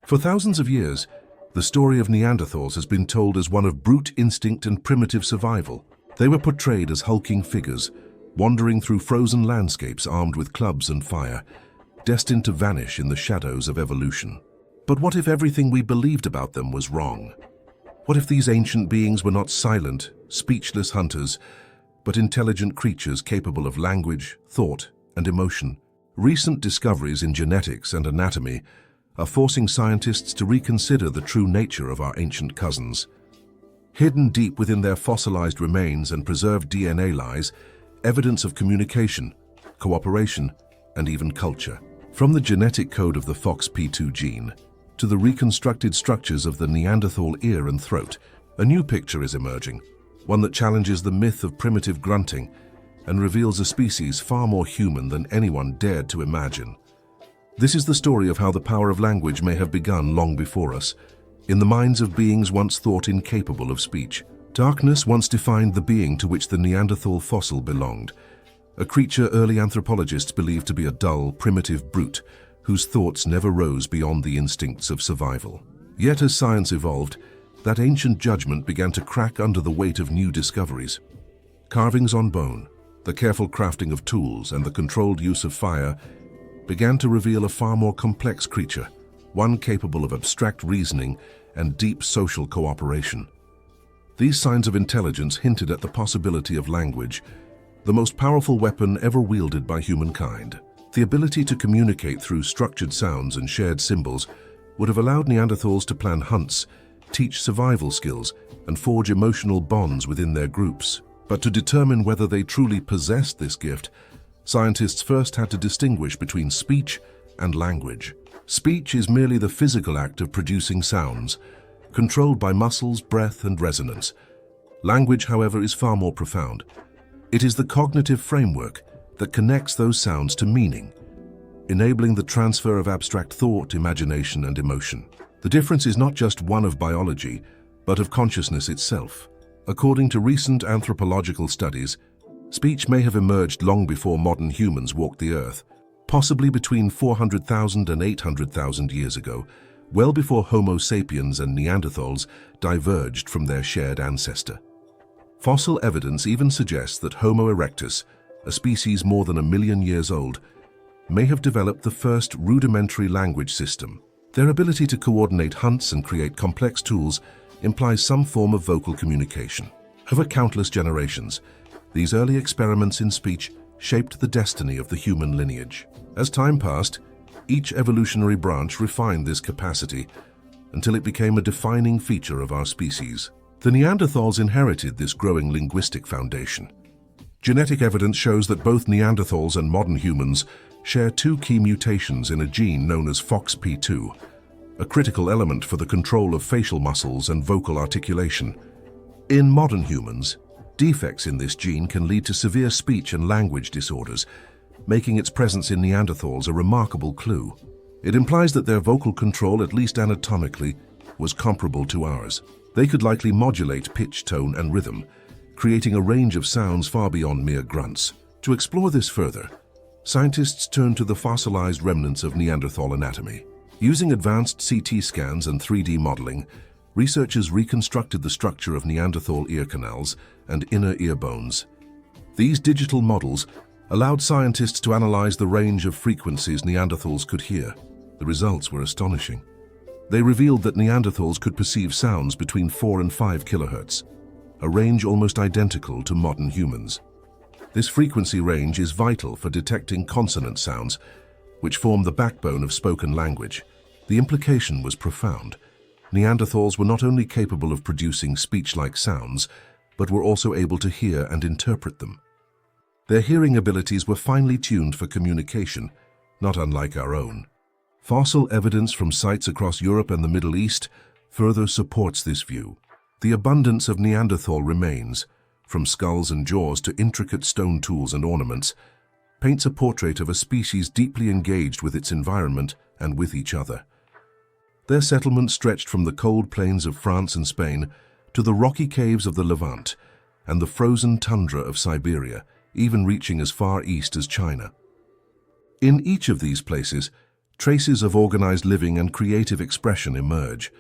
For thousands of years, the story of Neanderthals has been told as one of brute instinct and primitive survival. They were portrayed as hulking figures, wandering through frozen landscapes armed with clubs and fire, destined to vanish in the shadows of evolution. But what if everything we believed about them was wrong? What if these ancient beings were not silent, speechless hunters, but intelligent creatures capable of language, thought, and emotion? Recent discoveries in genetics and anatomy are forcing scientists to reconsider the true nature of our ancient cousins. Hidden deep within their fossilized remains and preserved DNA lies evidence of communication, cooperation, and even culture. From the genetic code of the FOXP2 gene to the reconstructed structures of the Neanderthal ear and throat, a new picture is emerging, one that challenges the myth of primitive grunting and reveals a species far more human than anyone dared to imagine. This is the story of how the power of language may have begun long before us, in the minds of beings once thought incapable of speech. Darkness once defined the being to which the Neanderthal fossil belonged, a creature early anthropologists believed to be a dull, primitive brute whose thoughts never rose beyond the instincts of survival. Yet as science evolved, that ancient judgment began to crack under the weight of new discoveries. Carvings on bone, the careful crafting of tools, and the controlled use of fire began to reveal a far more complex creature, one capable of abstract reasoning and deep social cooperation. These signs of intelligence hinted at the possibility of language, the most powerful weapon ever wielded by humankind. The ability to communicate through structured sounds and shared symbols would have allowed Neanderthals to plan hunts, teach survival skills, and forge emotional bonds within their groups. But to determine whether they truly possessed this gift, scientists first had to distinguish between speech and language. Speech is merely the physical act of producing sounds, controlled by muscles, breath, and resonance. Language, however, is far more profound. It is the cognitive framework that connects those sounds to meaning, enabling the transfer of abstract thought, imagination, and emotion. The difference is not just one of biology, but of consciousness itself. According to recent anthropological studies, speech may have emerged long before modern humans walked the earth, possibly between 400,000 and 800,000 years ago, well before Homo sapiens and Neanderthals diverged from their shared ancestor. Fossil evidence even suggests that Homo erectus, a species more than 1 million years old, may have developed the first rudimentary language system. Their ability to coordinate hunts and create complex tools implies some form of vocal communication. Over countless generations, these early experiments in speech shaped the destiny of the human lineage. As time passed, each evolutionary branch refined this capacity until it became a defining feature of our species. The Neanderthals inherited this growing linguistic foundation. Genetic evidence shows that both Neanderthals and modern humans share two key mutations in a gene known as FOXP2, a critical element for the control of facial muscles and vocal articulation. In modern humans, defects in this gene can lead to severe speech and language disorders, making its presence in Neanderthals a remarkable clue. It implies that their vocal control, at least anatomically, was comparable to ours. They could likely modulate pitch, tone, and rhythm, creating a range of sounds far beyond mere grunts. To explore this further, scientists turned to the fossilized remnants of Neanderthal anatomy. Using advanced CT scans and 3D modeling, researchers reconstructed the structure of Neanderthal ear canals and inner ear bones. These digital models allowed scientists to analyze the range of frequencies Neanderthals could hear. The results were astonishing. They revealed that Neanderthals could perceive sounds between 4 and 5 kilohertz, a range almost identical to modern humans. This frequency range is vital for detecting consonant sounds, which form the backbone of spoken language. The implication was profound. Neanderthals were not only capable of producing speech-like sounds, but were also able to hear and interpret them. Their hearing abilities were finely tuned for communication, not unlike our own. Fossil evidence from sites across Europe and the Middle East further supports this view. The abundance of Neanderthal remains, from skulls and jaws to intricate stone tools and ornaments, paints a portrait of a species deeply engaged with its environment and with each other. Their settlement stretched from the cold plains of France and Spain to the rocky caves of the Levant and the frozen tundra of Siberia, even reaching as far east as China. In each of these places, Traces of organized living and creative expression emerge.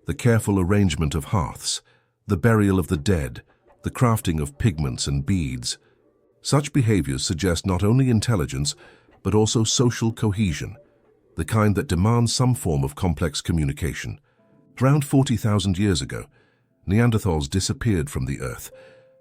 The careful arrangement of hearths, the burial of the dead, the crafting of pigments and beads. Such behaviors suggest not only intelligence, but also social cohesion, the kind that demands some form of complex communication. Around 40,000 years ago, Neanderthals disappeared from the Earth,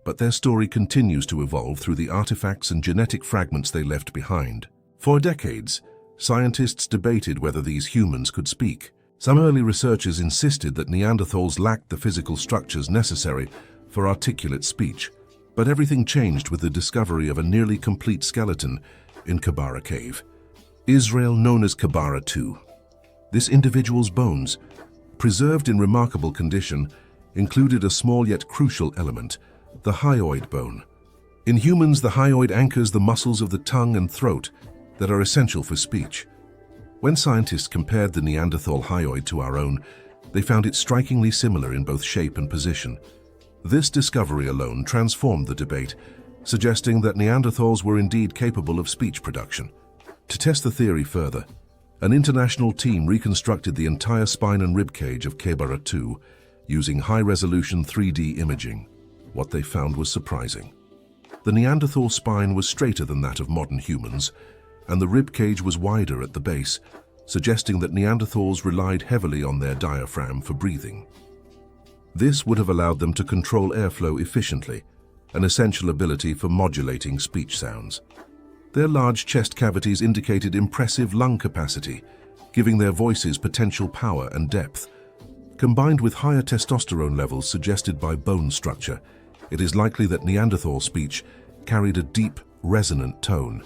but their story continues to evolve through the artifacts and genetic fragments they left behind. For decades, scientists debated whether these humans could speak. Some early researchers insisted that Neanderthals lacked the physical structures necessary for articulate speech, but everything changed with the discovery of a nearly complete skeleton in Kebara Cave, Israel known as Kebara II. This individual's bones, preserved in remarkable condition, included a small yet crucial element, the hyoid bone. In humans, the hyoid anchors the muscles of the tongue and throat that are essential for speech. When scientists compared the Neanderthal hyoid to our own, they found it strikingly similar in both shape and position. This discovery alone transformed the debate, suggesting that Neanderthals were indeed capable of speech production. To test the theory further, an international team reconstructed the entire spine and ribcage of Kebara II using high-resolution 3D imaging. What they found was surprising. The Neanderthal spine was straighter than that of modern humans, and the ribcage was wider at the base, suggesting that Neanderthals relied heavily on their diaphragm for breathing. This would have allowed them to control airflow efficiently, an essential ability for modulating speech sounds. Their large chest cavities indicated impressive lung capacity, giving their voices potential power and depth. Combined with higher testosterone levels suggested by bone structure, it is likely that Neanderthal speech carried a deep, resonant tone.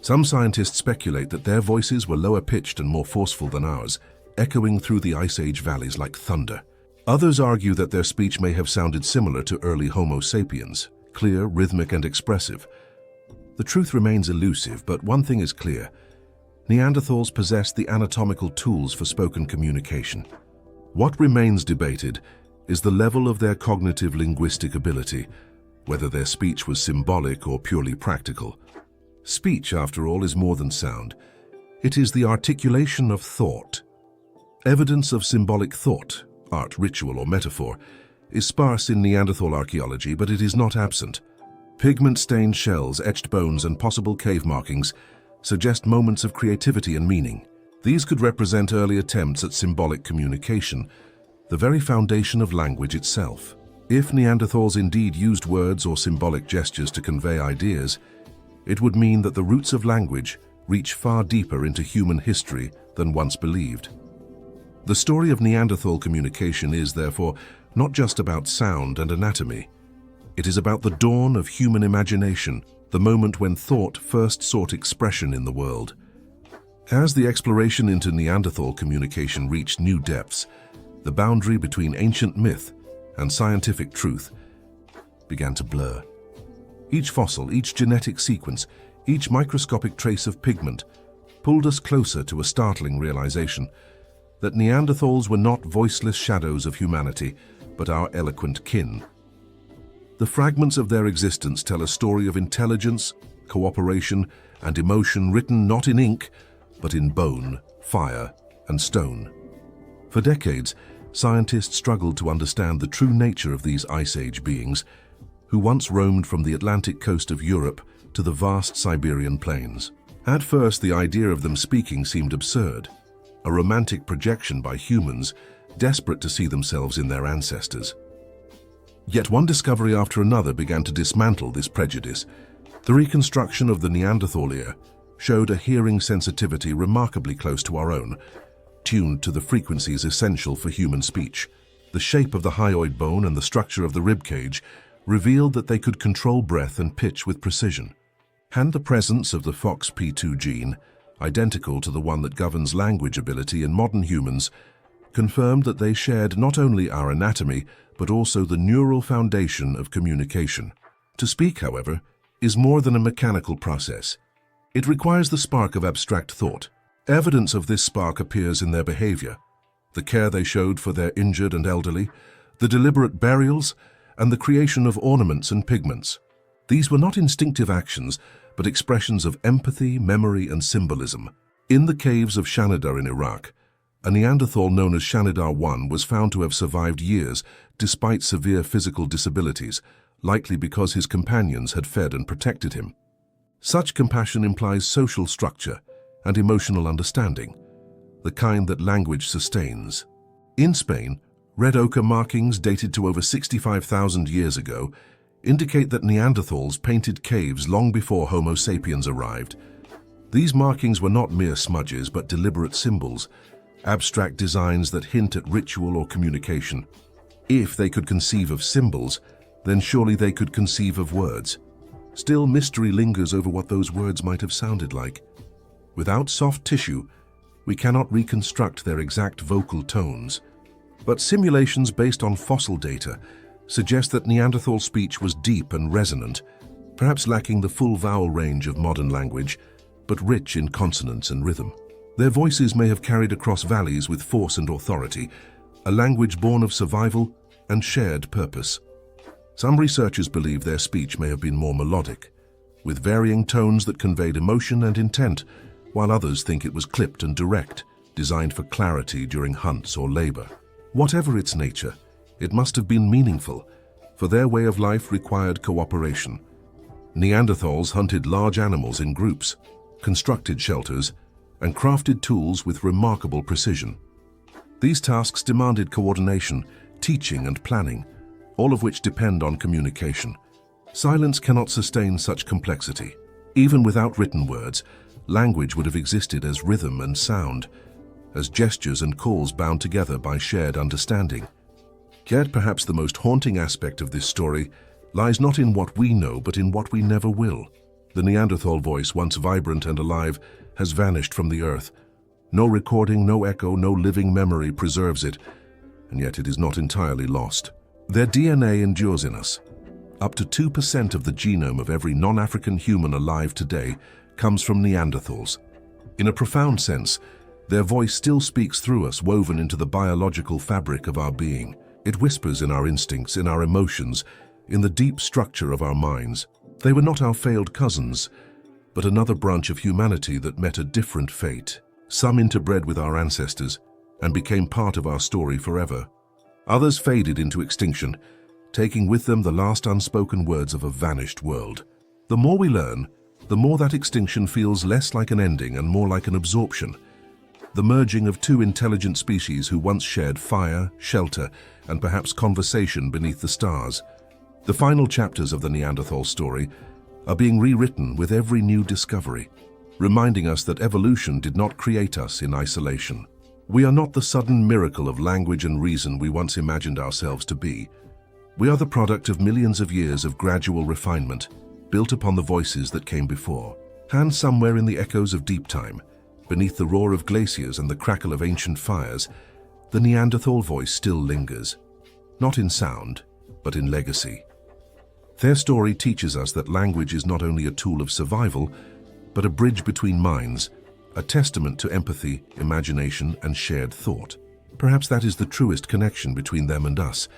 Some scientists speculate that their voices were lower-pitched and more forceful than ours, echoing through the Ice Age valleys like thunder. Others argue that their speech may have sounded similar to early Homo sapiens, clear, rhythmic, and expressive. The truth remains elusive, but one thing is clear. Neanderthals possessed the anatomical tools for spoken communication. What remains debated is the level of their cognitive linguistic ability, whether their speech was symbolic or purely practical. Speech, after all, is more than sound. It is the articulation of thought. Evidence of symbolic thought, art, ritual, or metaphor, is sparse in Neanderthal archaeology, but it is not absent. Pigment-stained shells, etched bones, and possible cave markings suggest moments of creativity and meaning. These could represent early attempts at symbolic communication, the very foundation of language itself. If Neanderthals indeed used words or symbolic gestures to convey ideas, it would mean that the roots of language reach far deeper into human history than once believed. The story of Neanderthal communication is, therefore, not just about sound and anatomy. It is about the dawn of human imagination, the moment when thought first sought expression in the world. As the exploration into Neanderthal communication reached new depths, the boundary between ancient myth and scientific truth began to blur. Each fossil, each genetic sequence, each microscopic trace of pigment pulled us closer to a startling realization that Neanderthals were not voiceless shadows of humanity, but our eloquent kin. The fragments of their existence tell a story of intelligence, cooperation, and emotion written not in ink, but in bone, fire, and stone. For decades, scientists struggled to understand the true nature of these Ice Age beings, who once roamed from the Atlantic coast of Europe to the vast Siberian plains. At first, the idea of them speaking seemed absurd, a romantic projection by humans desperate to see themselves in their ancestors. Yet one discovery after another began to dismantle this prejudice. The reconstruction of the Neanderthal ear showed a hearing sensitivity remarkably close to our own, tuned to the frequencies essential for human speech. The shape of the hyoid bone and the structure of the ribcage revealed that they could control breath and pitch with precision. And the presence of the FOXP2 gene, identical to the one that governs language ability in modern humans, confirmed that they shared not only our anatomy, but also the neural foundation of communication. To speak, however, is more than a mechanical process. It requires the spark of abstract thought. Evidence of this spark appears in their behavior, the care they showed for their injured and elderly, the deliberate burials, and the creation of ornaments and pigments. These were not instinctive actions, but expressions of empathy, memory, and symbolism. In the caves of Shanidar in Iraq, a Neanderthal known as Shanidar I was found to have survived years despite severe physical disabilities, likely because his companions had fed and protected him. Such compassion implies social structure and emotional understanding, the kind that language sustains. In Spain, red ochre markings dated to over 65,000 years ago indicate that Neanderthals painted caves long before Homo sapiens arrived. These markings were not mere smudges but deliberate symbols, abstract designs that hint at ritual or communication. If they could conceive of symbols, then surely they could conceive of words. Still, mystery lingers over what those words might have sounded like. Without soft tissue, we cannot reconstruct their exact vocal tones. But simulations based on fossil data suggest that Neanderthal speech was deep and resonant, perhaps lacking the full vowel range of modern language, but rich in consonance and rhythm. Their voices may have carried across valleys with force and authority, a language born of survival and shared purpose. Some researchers believe their speech may have been more melodic, with varying tones that conveyed emotion and intent, while others think it was clipped and direct, designed for clarity during hunts or labor. Whatever its nature, it must have been meaningful, for their way of life required cooperation. Neanderthals hunted large animals in groups, constructed shelters, and crafted tools with remarkable precision. These tasks demanded coordination, teaching, and planning, all of which depend on communication. Silence cannot sustain such complexity. Even without written words, language would have existed as rhythm and sound, as gestures and calls bound together by shared understanding. Yet perhaps the most haunting aspect of this story lies not in what we know, but in what we never will. The Neanderthal voice, once vibrant and alive, has vanished from the earth. No recording, no echo, no living memory preserves it, and yet it is not entirely lost. Their DNA endures in us. Up to 2% of the genome of every non-African human alive today comes from Neanderthals. In a profound sense, their voice still speaks through us, woven into the biological fabric of our being. It whispers in our instincts, in our emotions, in the deep structure of our minds. They were not our failed cousins, but another branch of humanity that met a different fate. Some interbred with our ancestors and became part of our story forever. Others faded into extinction, taking with them the last unspoken words of a vanished world. The more we learn, the more that extinction feels less like an ending and more like an absorption. The merging of two intelligent species who once shared fire, shelter, and perhaps conversation beneath the stars. The final chapters of the Neanderthal story are being rewritten with every new discovery, reminding us that evolution did not create us in isolation. We are not the sudden miracle of language and reason we once imagined ourselves to be. We are the product of millions of years of gradual refinement, built upon the voices that came before. And somewhere in the echoes of deep time, beneath the roar of glaciers and the crackle of ancient fires, the Neanderthal voice still lingers, not in sound, but in legacy. Their story teaches us that language is not only a tool of survival, but a bridge between minds, a testament to empathy, imagination, and shared thought. Perhaps that is the truest connection between them and us,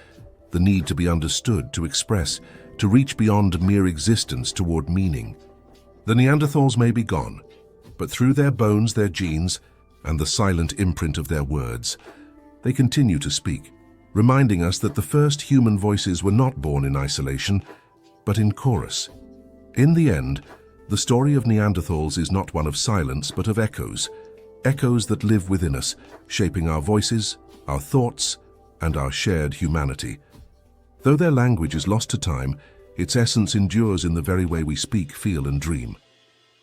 the need to be understood, to express, to reach beyond mere existence toward meaning. The Neanderthals may be gone, but through their bones, their genes, and the silent imprint of their words, they continue to speak, reminding us that the first human voices were not born in isolation, but in chorus. In the end, the story of Neanderthals is not one of silence, but of echoes, echoes that live within us, shaping our voices, our thoughts, and our shared humanity. Though their language is lost to time, its essence endures in the very way we speak, feel, and dream.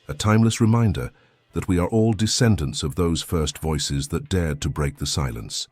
A timeless reminder that we are all descendants of those first voices that dared to break the silence.